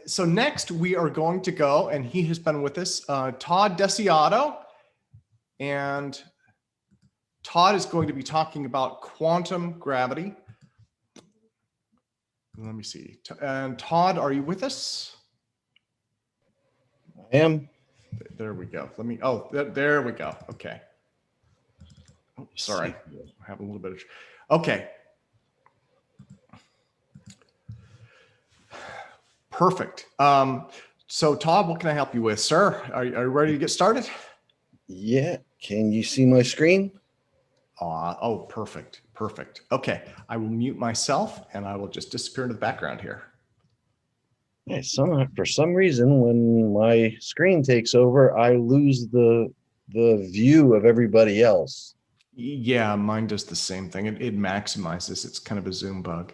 So next we are going to go, and he has been with us, Todd Desiato, and Todd is going to be talking about quantum gravity. Let me see. And Todd, are you with us? I am. There we go. Let me, oh, there we go. Okay. Oh, sorry. I have a little bit of, okay. Perfect. So Todd, what can I help you with, sir? Are you ready to get started? Yeah. Can you see my screen? Oh, perfect. Perfect. Okay. I will mute myself and I will just disappear into the background here. Yeah, for some reason, when my screen takes over, I lose the view of everybody else. Yeah, mine does the same thing. It maximizes. It's kind of a Zoom bug.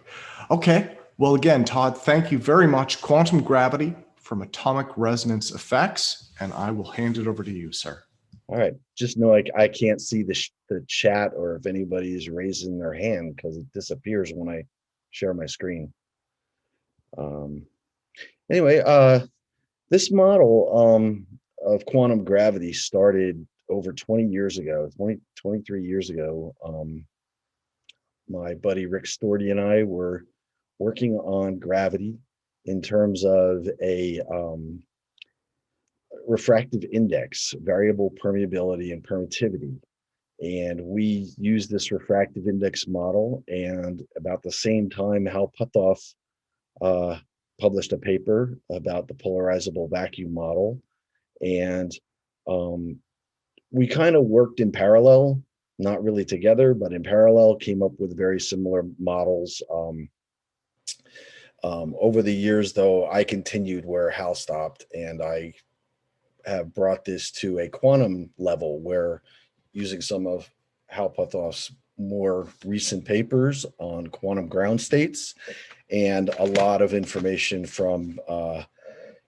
Okay. Well, again, Todd, thank you very much. Quantum gravity from atomic resonance effects, and I will hand it over to you, sir. All right. Just know I can't see the chat or if anybody is raising their hand because it disappears when I share my screen. Anyway, this model of quantum gravity started over 20 years ago, 23 years ago. My buddy Rick Storty and I were working on gravity in terms of a refractive index, variable permeability and permittivity. And we used this refractive index model, and about the same time, Hal Puthoff published a paper about the polarizable vacuum model. And we kind of worked in parallel, not really together, but in parallel, came up with very similar models. Over the years, though, I continued where Hal stopped, and I have brought this to a quantum level where, using some of Hal Puthoff's more recent papers on quantum ground states and a lot of information from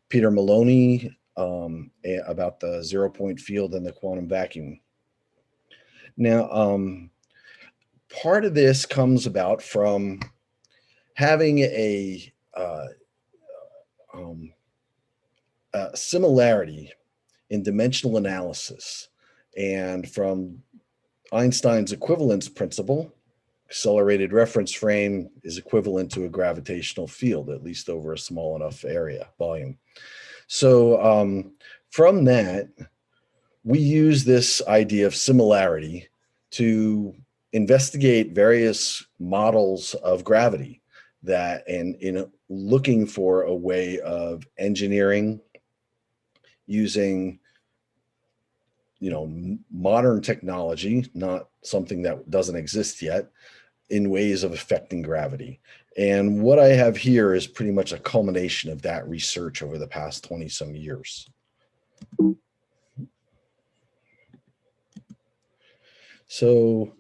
Peter Maloney about the 0-point field and the quantum vacuum. Now, part of this comes about from having a similarity in dimensional analysis, and from Einstein's equivalence principle, accelerated reference frame is equivalent to a gravitational field, at least over a small enough area, volume. So from that, we use this idea of similarity to investigate various models of gravity that, and in looking for a way of engineering using, modern technology, not something that doesn't exist yet, in ways of affecting gravity. And what I have here is pretty much a culmination of that research over the past 20 some years. So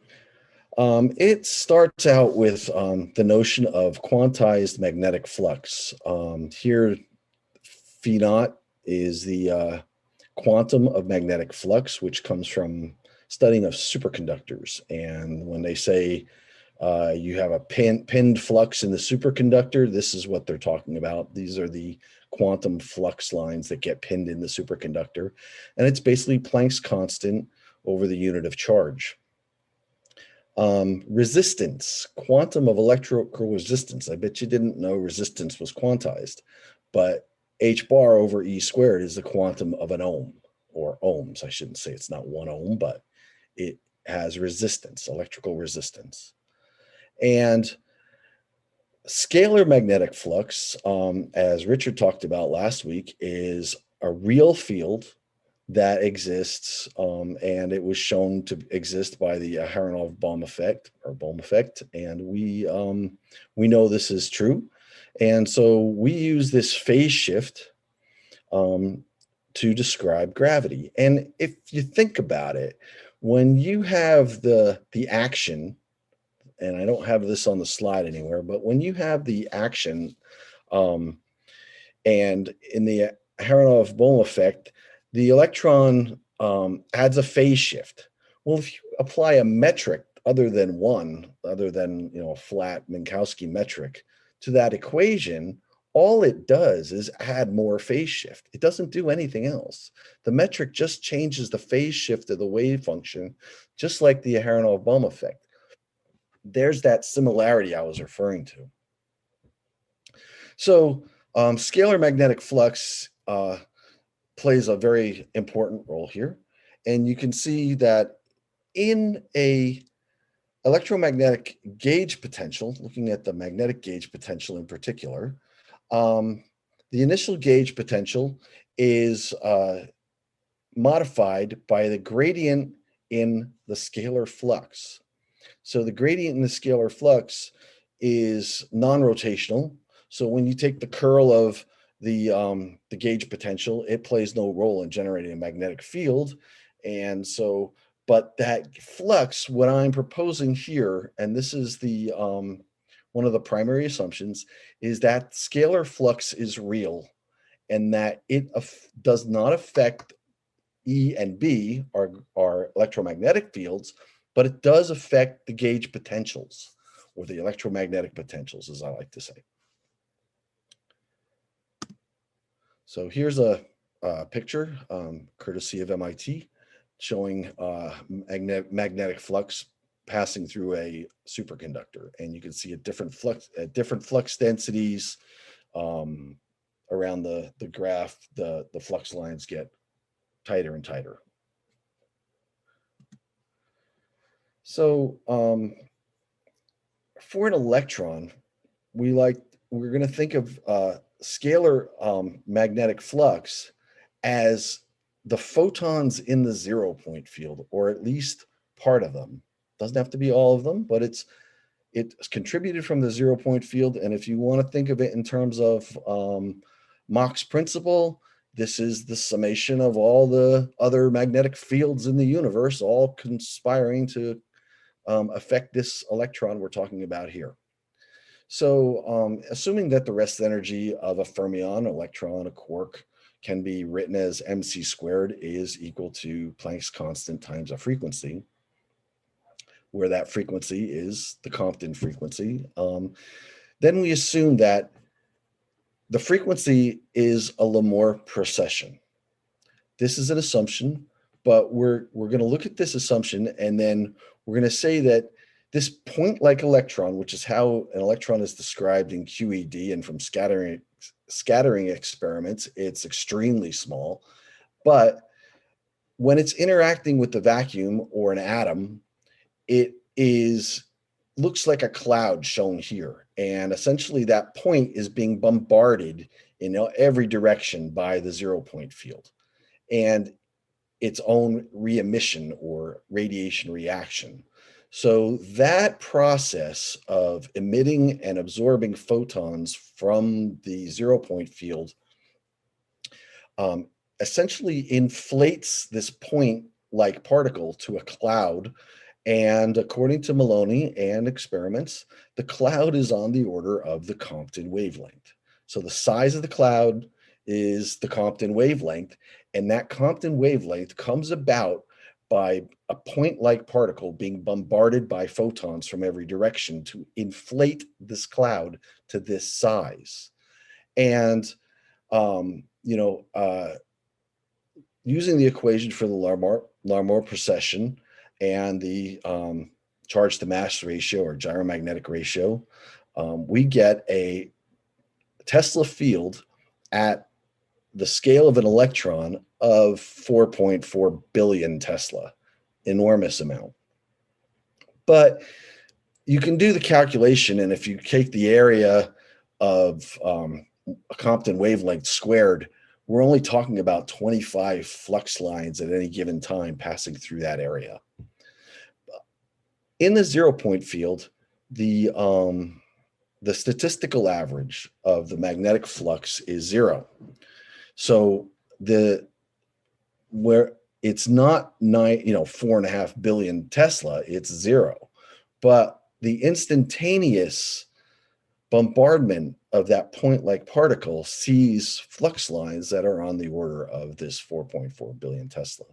it starts out with the notion of quantized magnetic flux. Here, phi naught is the quantum of magnetic flux, which comes from studying of superconductors. And when they say you have a pinned flux in the superconductor, this is what they're talking about. These are the quantum flux lines that get pinned in the superconductor. And it's basically Planck's constant over the unit of charge. Resistance, quantum of electrical resistance. I bet you didn't know resistance was quantized, but h bar over e squared is the quantum of an ohm, or ohms. I shouldn't say it's not 1 ohm, but it has resistance, electrical resistance. And scalar magnetic flux, as Richard talked about last week, is a real field that exists, and it was shown to exist by the Aharonov-Bohm effect, or Bohm effect, and we know this is true. And so we use this phase shift to describe gravity. And if you think about it, when you have the action, and I don't have this on the slide anywhere, but when you have the action, and in the Aharonov-Bohm effect, the electron adds a phase shift. Well, if you apply a metric other than a flat Minkowski metric to that equation, all it does is add more phase shift. It doesn't do anything else. The metric just changes the phase shift of the wave function, just like the Aharonov-Bohm effect. There's that similarity I was referring to. So scalar magnetic flux plays a very important role here. And you can see that in a electromagnetic gauge potential, looking at the magnetic gauge potential in particular, the initial gauge potential is modified by the gradient in the scalar flux. So the gradient in the scalar flux is non-rotational. So when you take the curl of the gauge potential, it plays no role in generating a magnetic field. And so, but that flux, what I'm proposing here, and this is the one of the primary assumptions, is that scalar flux is real and that it does not affect E and B, our electromagnetic fields, but it does affect the gauge potentials, or the electromagnetic potentials, as I like to say. So here's a picture, courtesy of MIT, showing magnetic flux passing through a superconductor, and you can see at different flux densities around the graph, the flux lines get tighter and tighter. So for an electron, we're going to think of scalar magnetic flux as the photons in the 0-point field, or at least part of them. Doesn't have to be all of them, but it's contributed from the 0-point field. And if you want to think of it in terms of Mach's principle, this is the summation of all the other magnetic fields in the universe, all conspiring to affect this electron we're talking about here. So assuming that the rest energy of a fermion, electron, a quark, can be written as mc squared is equal to Planck's constant times a frequency, where that frequency is the Compton frequency, then we assume that the frequency is a Larmor precession. This is an assumption, but we're going to look at this assumption, and then we're going to say that this point-like electron, which is how an electron is described in QED and from scattering experiments, it's extremely small. But when it's interacting with the vacuum or an atom, it looks like a cloud shown here. And essentially that point is being bombarded in every direction by the 0-point field and its own re-emission or radiation reaction. So that process of emitting and absorbing photons from the 0-point field essentially inflates this point-like particle to a cloud. And according to Maloney and experiments, the cloud is on the order of the Compton wavelength. So the size of the cloud is the Compton wavelength, and that Compton wavelength comes about by a point-like particle being bombarded by photons from every direction to inflate this cloud to this size. And, using the equation for the Larmor precession and the charge to mass ratio or gyromagnetic ratio, we get a Tesla field at the scale of an electron of 4.4 billion Tesla, enormous amount. But you can do the calculation, and if you take the area of a Compton wavelength squared, we're only talking about 25 flux lines at any given time passing through that area. In the 0-point field, the statistical average of the magnetic flux is 0. So where it's not 4.5 billion Tesla, it's 0. But the instantaneous bombardment of that point-like particle sees flux lines that are on the order of this 4.4 billion Tesla.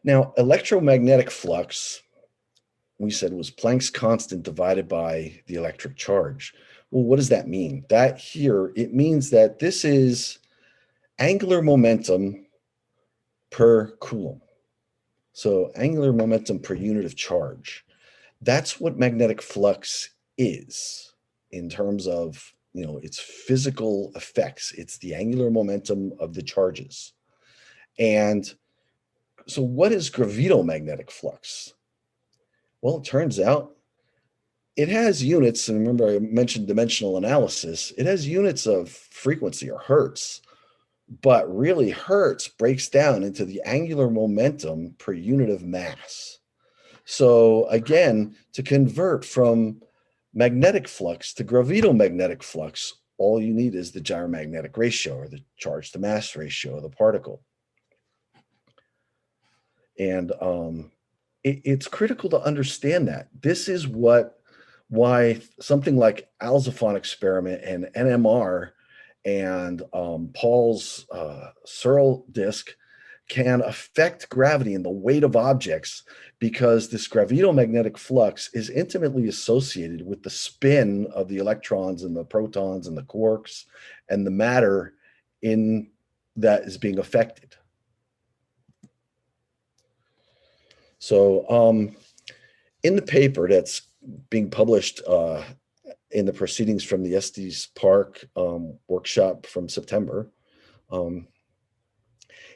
Now, electromagnetic flux, we said, was Planck's constant divided by the electric charge, Well, what does that mean? That here, it means that this is angular momentum per coulomb. So angular momentum per unit of charge. That's what magnetic flux is in terms of, its physical effects. It's the angular momentum of the charges. And so what is gravitomagnetic flux? Well, it turns out it has units, and remember I mentioned dimensional analysis, it has units of frequency or hertz, but really hertz breaks down into the angular momentum per unit of mass. So again, to convert from magnetic flux to gravitomagnetic flux, all you need is the gyromagnetic ratio, or the charge to mass ratio of the particle. And it's critical to understand that. This is why something like Alzafon experiment and NMR and Paul's Searle disk can affect gravity and the weight of objects, because this gravitomagnetic flux is intimately associated with the spin of the electrons and the protons and the quarks and the matter in that is being affected. So in the paper that's being published in the proceedings from the Estes Park workshop from September,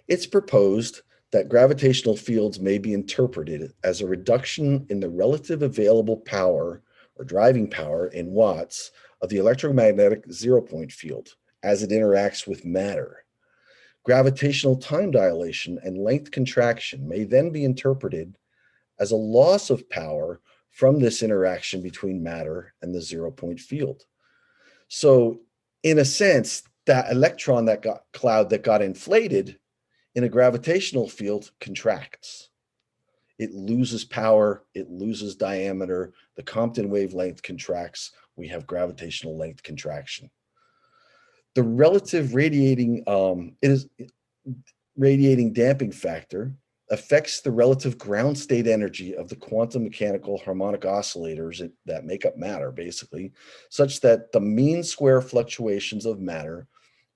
it's proposed that gravitational fields may be interpreted as a reduction in the relative available power or driving power in watts of the electromagnetic zero-point field as it interacts with matter. Gravitational time dilation and length contraction may then be interpreted as a loss of power from this interaction between matter and the zero-point field. So in a sense, that electron cloud that got inflated in a gravitational field contracts. It loses power, it loses diameter, the Compton wavelength contracts, we have gravitational length contraction. The relative radiating damping factor affects the relative ground state energy of the quantum mechanical harmonic oscillators that make up matter, basically, such that the mean square fluctuations of matter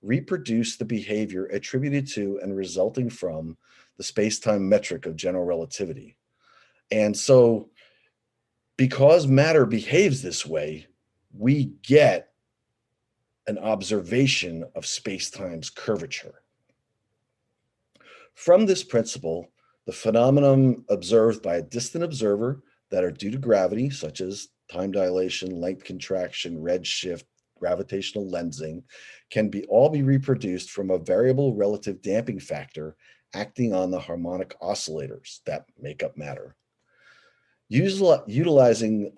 reproduce the behavior attributed to and resulting from the space-time metric of general relativity. And so, because matter behaves this way, we get an observation of space-time's curvature. From this principle, the phenomenon observed by a distant observer that are due to gravity, such as time dilation, length contraction, redshift, gravitational lensing, can all be reproduced from a variable relative damping factor acting on the harmonic oscillators that make up matter. Utilizing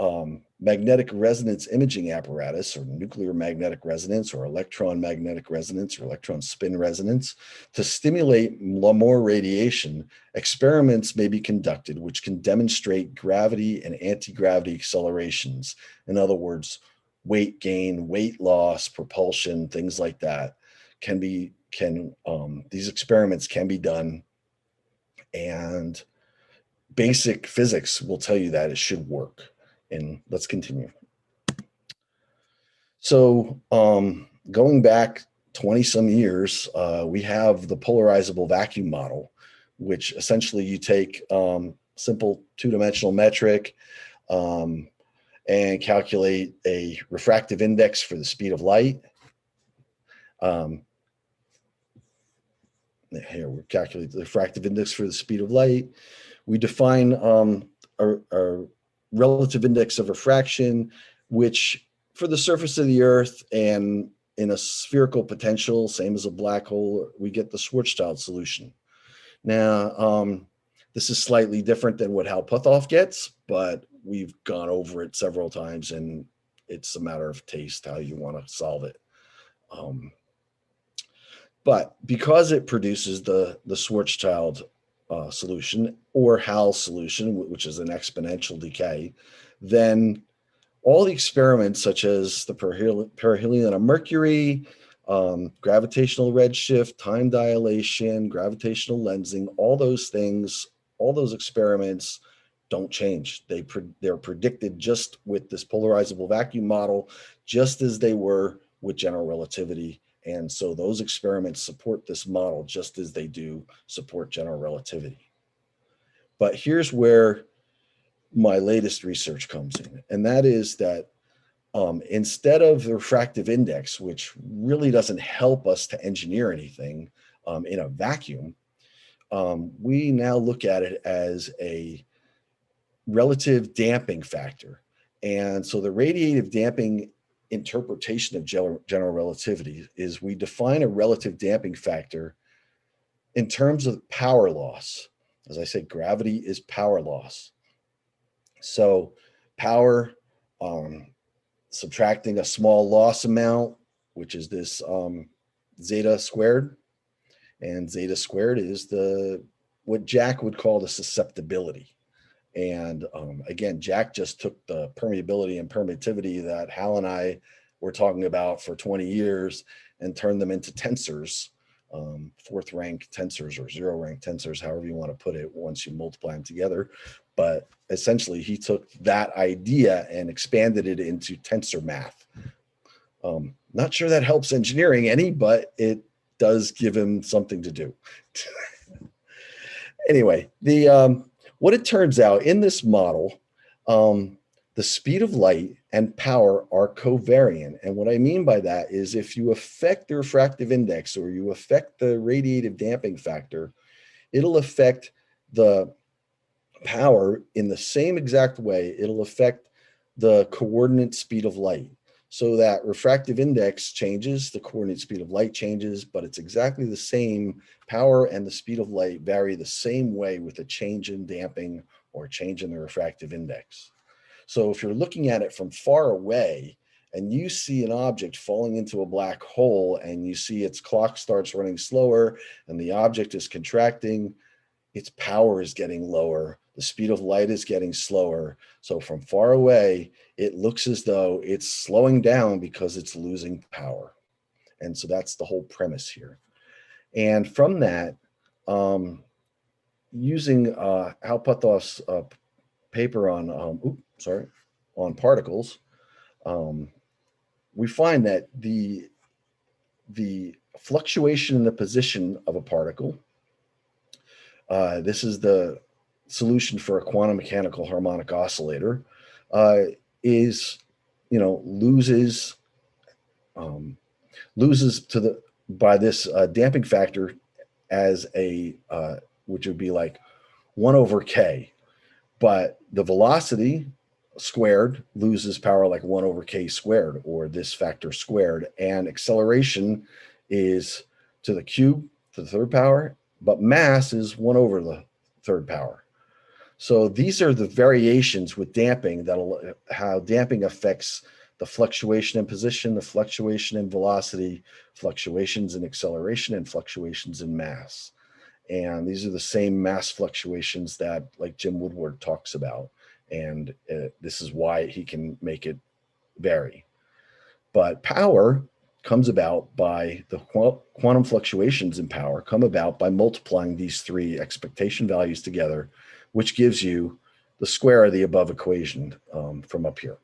magnetic resonance imaging apparatus, or nuclear magnetic resonance, or electron magnetic resonance, or electron spin resonance, to stimulate Larmor radiation, experiments may be conducted which can demonstrate gravity and anti-gravity accelerations. In other words, weight gain, weight loss, propulsion, things like that these experiments can be done, and basic physics will tell you that it should work. And let's continue. So going back 20 some years, we have the polarizable vacuum model, which essentially you take simple two-dimensional metric and calculate a refractive index for the speed of light. Here we calculate the refractive index for the speed of light. We define a relative index of refraction, which for the surface of the Earth and in a spherical potential, same as a black hole, we get the Schwarzschild solution. Now, this is slightly different than what Hal Puthoff gets, but we've gone over it several times, and it's a matter of taste how you want to solve it. But because it produces the Schwarzschild solution, or Hal solution, which is an exponential decay, then all the experiments such as the perihelion of Mercury, gravitational redshift, time dilation, gravitational lensing, all those things, all those experiments don't change. They're predicted just with this polarizable vacuum model just as they were with general relativity. And so those experiments support this model just as they do support general relativity. But here's where my latest research comes in, and that is that instead of the refractive index, which really doesn't help us to engineer anything in a vacuum, we now look at it as a relative damping factor. And so the radiative damping interpretation of general relativity is we define a relative damping factor in terms of power loss. As I said, gravity is power loss. So power, subtracting a small loss amount, which is this zeta squared, and zeta squared is what Jack would call the susceptibility. And again, Jack just took the permeability and permittivity that Hal and I were talking about for 20 years and turned them into tensors, fourth rank tensors or zero rank tensors, however you want to put it, once you multiply them together. But essentially, he took that idea and expanded it into tensor math. Not sure that helps engineering any, but it does give him something to do. Anyway, what it turns out in this model, the speed of light and power are covariant. And what I mean by that is if you affect the refractive index or you affect the radiative damping factor, it'll affect the power in the same exact way. It'll affect the coordinate speed of light. So that refractive index changes, the coordinate speed of light changes, but it's exactly the same. Power and the speed of light vary the same way with a change in damping or change in the refractive index. So if you're looking at it from far away and you see an object falling into a black hole and you see its clock starts running slower and the object is contracting, its power is getting lower, the speed of light is getting slower. So from far away, it looks as though it's slowing down because it's losing power. And so that's the whole premise here. And from that, using Hal Puthoff's paper on particles, we find that the fluctuation in the position of a particle, this is the solution for a quantum mechanical harmonic oscillator, loses by this damping factor as which would be like 1 over k, but the velocity squared loses power like 1 over k squared, or this factor squared, and acceleration is to the cube to the third power, but mass is 1 over the third power. So these are the variations with damping, how damping affects the fluctuation in position, the fluctuation in velocity, fluctuations in acceleration, and fluctuations in mass. And these are the same mass fluctuations that like Jim Woodward talks about. And this is why he can make it vary. But power comes about by the quantum fluctuations in power come about by multiplying these three expectation values together, which gives you the square of the above equation from up here.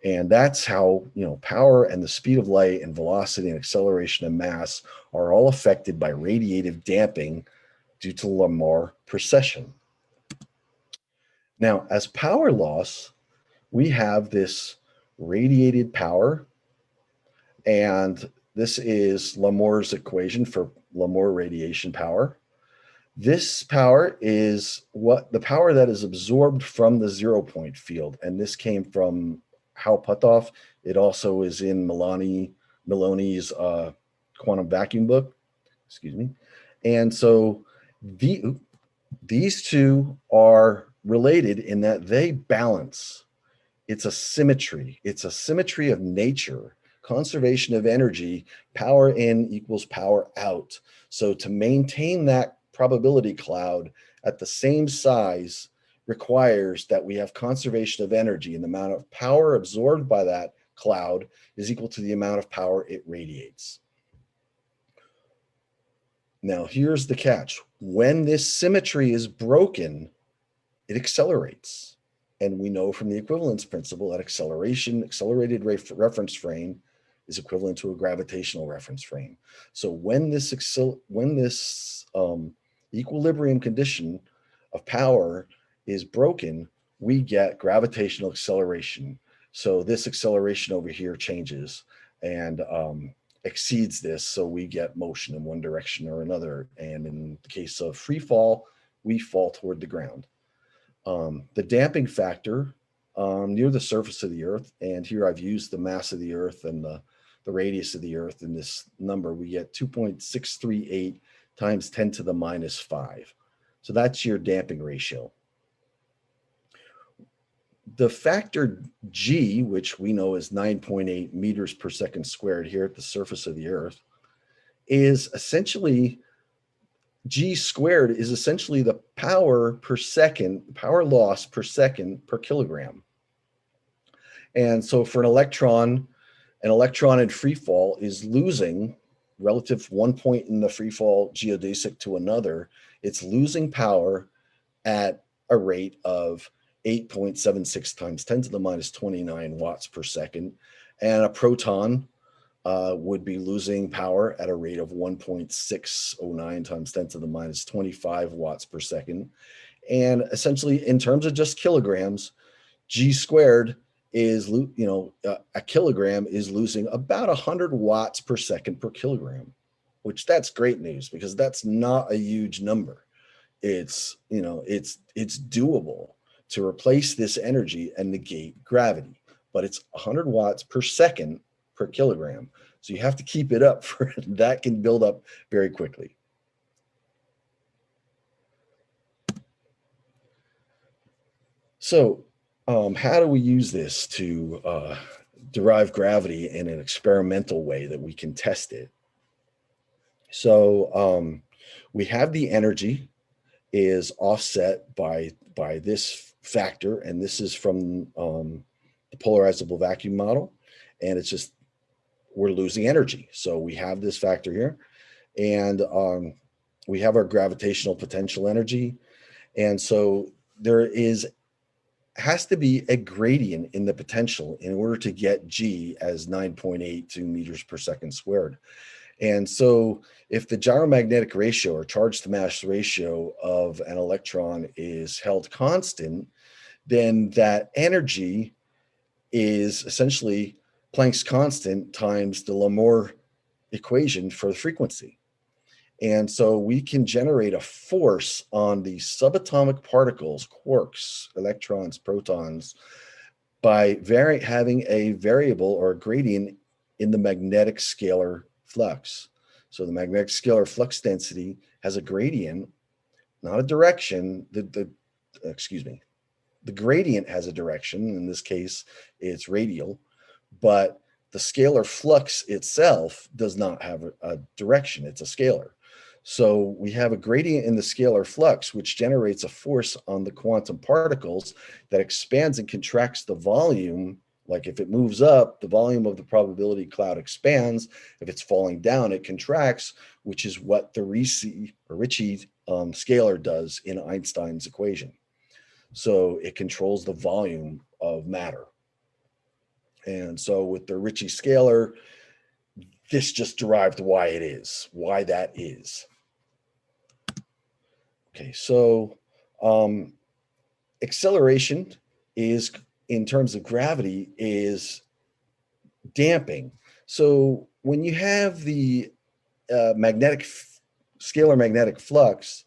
And that's how, power and the speed of light and velocity and acceleration and mass are all affected by radiative damping due to Larmor precession. Now, as power loss, we have this radiated power, and this is Larmor's equation for Larmor radiation power. This power is the power that is absorbed from the 0-point field, and this came from Hal Puthoff. It also is in Maloney's quantum vacuum book. Excuse me. And so these two are related in that they balance. It's a symmetry. It's a symmetry of nature. Conservation of energy, power in equals power out. So to maintain that probability cloud at the same size requires that we have conservation of energy, and the amount of power absorbed by that cloud is equal to the amount of power it radiates. Now, here's the catch. When this symmetry is broken, it accelerates. And we know from the equivalence principle that accelerated reference frame is equivalent to a gravitational reference frame. So when this equilibrium condition of power is broken, we get gravitational acceleration. So this acceleration over here changes and exceeds this, so we get motion in one direction or another. And in the case of free fall, we fall toward the ground. The damping factor near the surface of the Earth, and here I've used the mass of the Earth and the radius of the Earth in this number, we get 2.638 times 10 to the minus 5. So that's your damping ratio. The factor G, which we know is 9.8 meters per second squared here at the surface of the Earth, is essentially, G squared is essentially the power per second, power loss per second per kilogram. And so for an electron in free fall is losing, relative one point in the free fall geodesic to another, it's losing power at a rate of 8.76 times 10 to the minus 29 watts per second. And a proton would be losing power at a rate of 1.609 times 10 to the minus 25 watts per second. And essentially, in terms of just kilograms, G squared is, a kilogram is losing about 100 watts per second per kilogram, which that's great news because that's not a huge number. It's doable to replace this energy and negate gravity, but it's 100 watts per second per kilogram. So you have to keep it up for that can build up very quickly. So how do we use this to derive gravity in an experimental way that we can test it? So we have the energy is offset by this factor, and this is from the polarizable vacuum model, and it's just we're losing energy. So we have this factor here, and we have our gravitational potential energy, and so there has to be a gradient in the potential in order to get G as 9.82 meters per second squared. And so if the gyromagnetic ratio or charge to mass ratio of an electron is held constant, then that energy is essentially Planck's constant times the Larmor equation for the frequency. And so we can generate a force on the subatomic particles, quarks, electrons, protons, by having a variable or a gradient in the magnetic scalar flux. So the magnetic scalar flux density has a gradient, not a direction. The gradient has a direction. In this case, it's radial, but the scalar flux itself does not have a direction. It's a scalar. So we have a gradient in the scalar flux, which generates a force on the quantum particles that expands and contracts the volume. Like if it moves up, the volume of the probability cloud expands. If it's falling down, it contracts, which is what the Ricci scalar does in Einstein's equation. So it controls the volume of matter. And so with the Ricci scalar, this just derived why that is. Okay, so acceleration is, in terms of gravity, is damping. So when you have the scalar magnetic flux,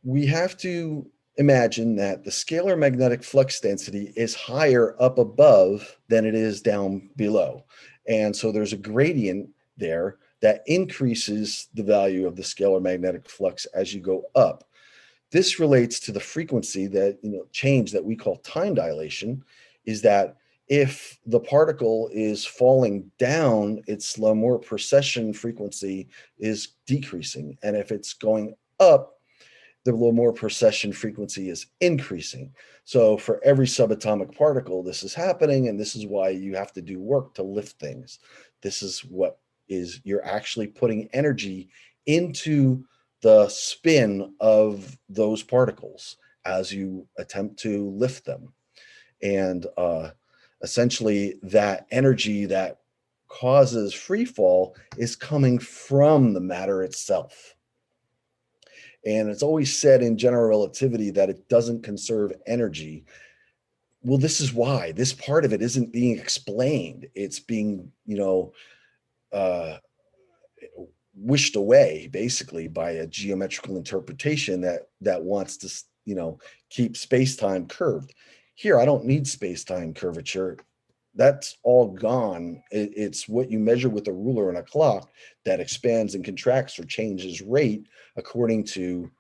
we have to imagine that the scalar magnetic flux density is higher up above than it is down below. And so there's a gradient there that increases the value of the scalar magnetic flux as you go up. This relates to the frequency change that we call time dilation, is that if the particle is falling down, its Larmor precession frequency is decreasing. And if it's going up, the Larmor precession frequency is increasing. So for every subatomic particle, this is happening, and this is why you have to do work to lift things. This is what you're actually putting energy into the spin of those particles as you attempt to lift them. And essentially that energy that causes free fall is coming from the matter itself. And it's always said in general relativity that it doesn't conserve energy. Well, this is why this part of it isn't being explained. It's being, wished away basically by a geometrical interpretation that wants to, keep space-time curved. Here, I don't need space-time curvature. That's all gone. It's what you measure with a ruler and a clock that expands and contracts or changes rate according to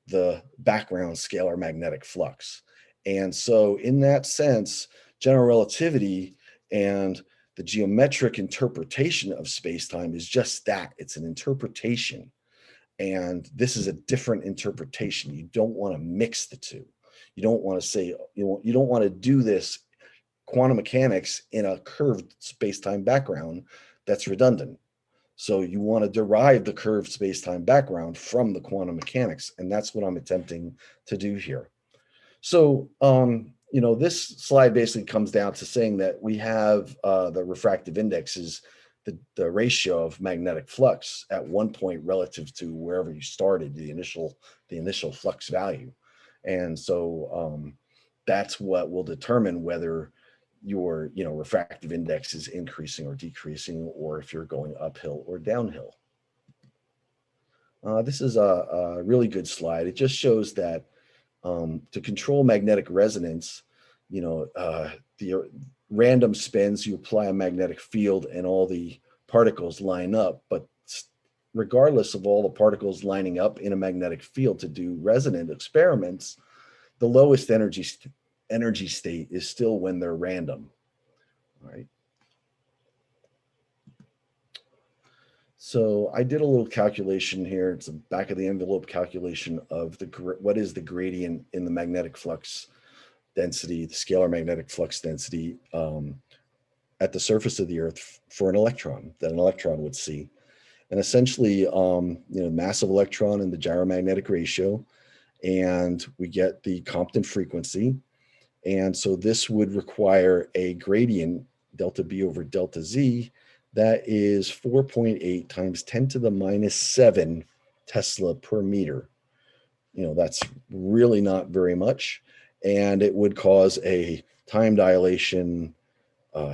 the background scalar magnetic flux. And so in that sense, general relativity and the geometric interpretation of space-time is just that. It's an interpretation. And this is a different interpretation. You don't want to mix the two. You don't want to say, you don't want to do this quantum mechanics in a curved space-time background that's redundant. So you want to derive the curved space-time background from the quantum mechanics, and that's what I'm attempting to do here. So, this slide basically comes down to saying that we have the refractive index is the ratio of magnetic flux at one point relative to wherever you started, the initial flux value. And so that's what will determine whether your refractive index is increasing or decreasing, or if you're going uphill or downhill. This is a really good slide. It just shows that to control magnetic resonance, the random spins, you apply a magnetic field and all the particles line up, but regardless of all the particles lining up in a magnetic field to do resonant experiments, the lowest energy state is still when they're random. All right. So I did a little calculation here. It's a back of the envelope calculation of what is the gradient in the magnetic flux density, the scalar magnetic flux density at the surface of the Earth for an electron that an electron would see. And essentially, mass of electron and the gyromagnetic ratio, and we get the Compton frequency. And so this would require a gradient, delta B over delta Z, that is 4.8 times 10 to the minus 7 Tesla per meter. That's really not very much. And it would cause a time dilation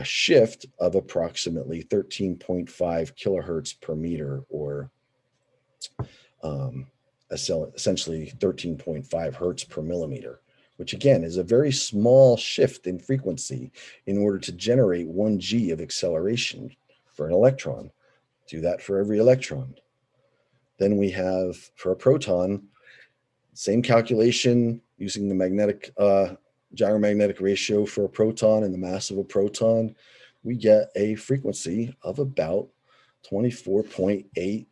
shift of approximately 13.5 kilohertz per meter, or essentially 13.5 hertz per millimeter, which again is a very small shift in frequency in order to generate 1 g of acceleration for an electron. Do that for every electron. Then we have, for a proton, same calculation using the magnetic gyromagnetic ratio for a proton and the mass of a proton. We get a frequency of about 24.8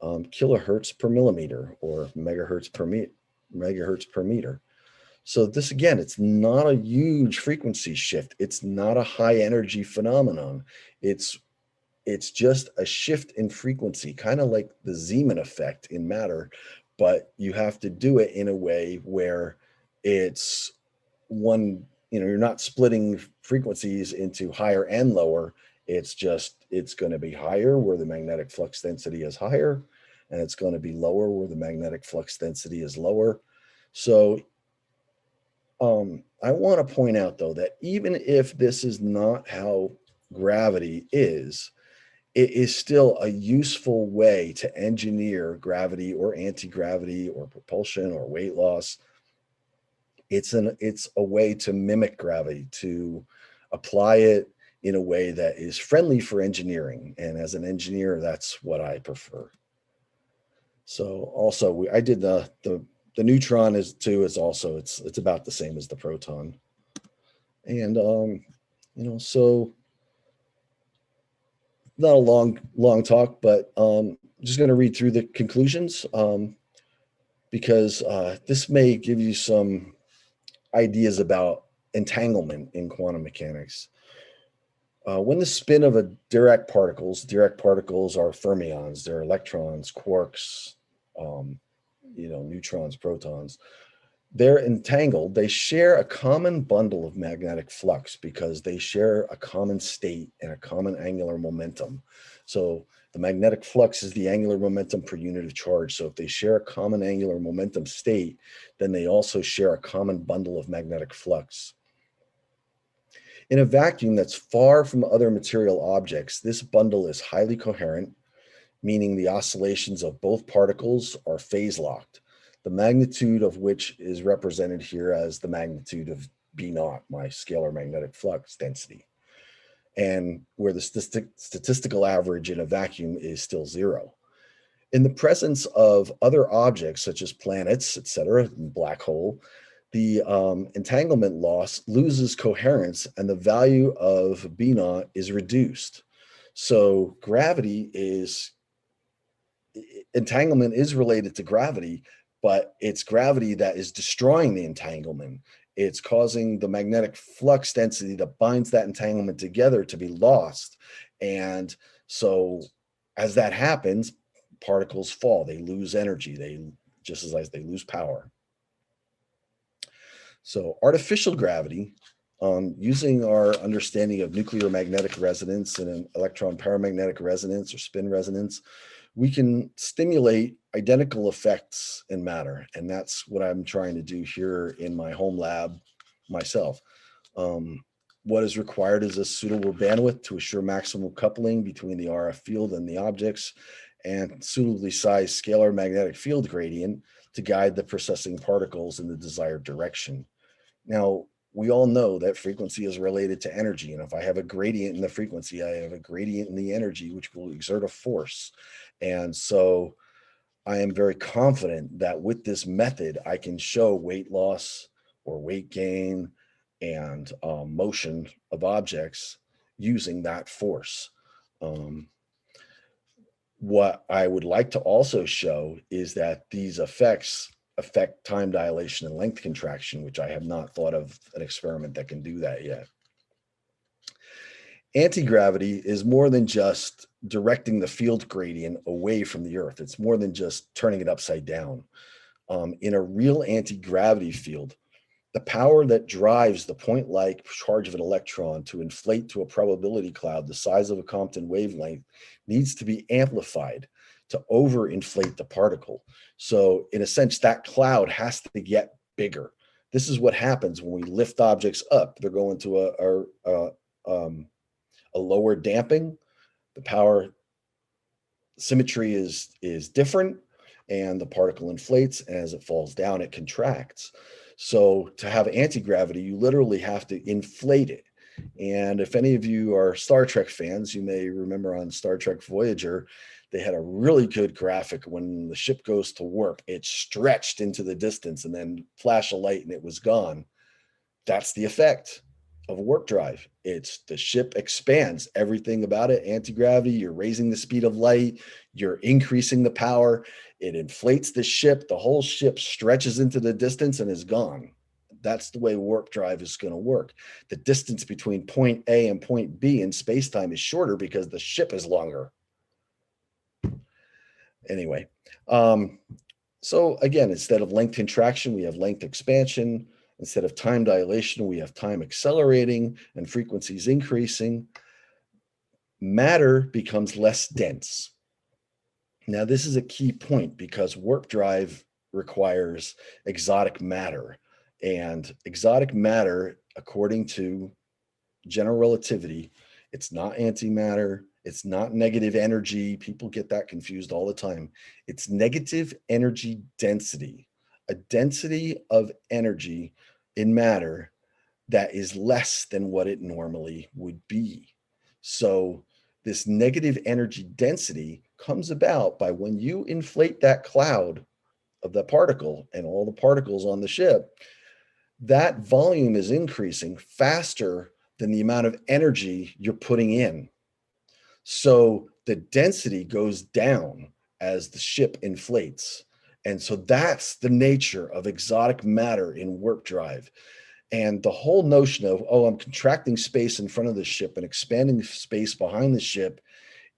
kilohertz per millimeter, or megahertz per meter. So this, again, it's not a huge frequency shift. It's not a high energy phenomenon. It's just a shift in frequency, kind of like the Zeeman effect in matter, but you have to do it in a way where it's you're not splitting frequencies into higher and lower. It's going to be higher where the magnetic flux density is higher, and it's going to be lower where the magnetic flux density is lower. So I want to point out, though, that even if this is not how gravity is, it is still a useful way to engineer gravity or anti-gravity or propulsion or weight loss. It's a way to mimic gravity, to apply it in a way that is friendly for engineering. And as an engineer, that's what I prefer. So also I did the neutron is also, it's about the same as the proton. And, so not a long talk, but just going to read through the conclusions because this may give you some ideas about entanglement in quantum mechanics. When the spin of a Dirac particles are fermions, they're electrons, quarks, neutrons, protons. they're entangled. They share a common bundle of magnetic flux because they share a common state and a common angular momentum. So the magnetic flux is the angular momentum per unit of charge. So if they share a common angular momentum state, then they also share a common bundle of magnetic flux. In a vacuum that's far from other material objects, this bundle is highly coherent, meaning the oscillations of both particles are phase locked, the magnitude of which is represented here as the magnitude of B naught, my scalar magnetic flux density, and where the statistical average in a vacuum is still zero. In the presence of other objects such as planets, etc., and black hole, the entanglement loss loses coherence and the value of B naught is reduced. So entanglement is related to gravity, but it's gravity that is destroying the entanglement. It's causing the magnetic flux density that binds that entanglement together to be lost. And so as that happens, particles fall, they lose energy, just as they lose power. So artificial gravity, using our understanding of nuclear magnetic resonance and an electron paramagnetic resonance or spin resonance, we can stimulate identical effects in matter. And that's what I'm trying to do here in my home lab myself. What is required is a suitable bandwidth to assure maximum coupling between the RF field and the objects, and suitably sized scalar magnetic field gradient to guide the processing particles in the desired direction. Now, we all know that frequency is related to energy. And if I have a gradient in the frequency, I have a gradient in the energy, which will exert a force. And so I am very confident that with this method, I can show weight loss or weight gain and motion of objects using that force. What I would like to also show is that these effects affect time dilation and length contraction, which I have not thought of an experiment that can do that yet. Anti-gravity is more than just directing the field gradient away from the Earth. It's more than just turning it upside down. In a real anti-gravity field, the power that drives the point-like charge of an electron to inflate to a probability cloud the size of a Compton wavelength needs to be amplified to overinflate the particle. So in a sense, that cloud has to get bigger. This is what happens when we lift objects up. They're going to a lower damping. The power symmetry is different, and the particle inflates, and as it falls down, it contracts. So to have anti-gravity, you literally have to inflate it. And if any of you are Star Trek fans, you may remember on Star Trek Voyager, they had a really good graphic when the ship goes to warp. It stretched into the distance and then flash a light and it was gone. That's the effect of warp drive. It's the ship expands, everything about it, anti-gravity, you're raising the speed of light, you're increasing the power, it inflates the ship, the whole ship stretches into the distance and is gone. That's the way warp drive is going to work. The distance between point A and point B in space-time is shorter because the ship is longer. Anyway, so again, instead of length contraction, we have length expansion. Instead of time dilation, we have time accelerating and frequencies increasing. Matter becomes less dense. Now, this is a key point because warp drive requires exotic matter. And exotic matter, according to general relativity, it's not antimatter, it's not negative energy. People get that confused all the time. It's negative energy density, a density of energy in matter that is less than what it normally would be. So this negative energy density comes about by when you inflate that cloud of the particle and all the particles on the ship, that volume is increasing faster than the amount of energy you're putting in. So the density goes down as the ship inflates. And so that's the nature of exotic matter in warp drive. And the whole notion of, oh, I'm contracting space in front of the ship and expanding space behind the ship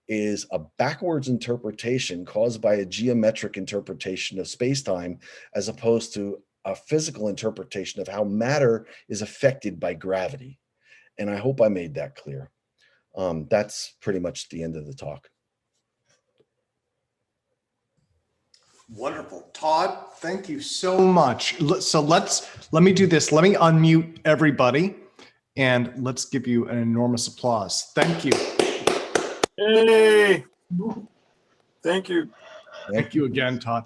is a backwards interpretation caused by a geometric interpretation of space-time, as opposed to a physical interpretation of how matter is affected by gravity. And I hope I made that clear. That's pretty much the end of the talk. Wonderful. Todd, thank you so much. So let me do this. Let me unmute everybody and let's give you an enormous applause. Thank you. Hey, thank you. Thank you again, Todd.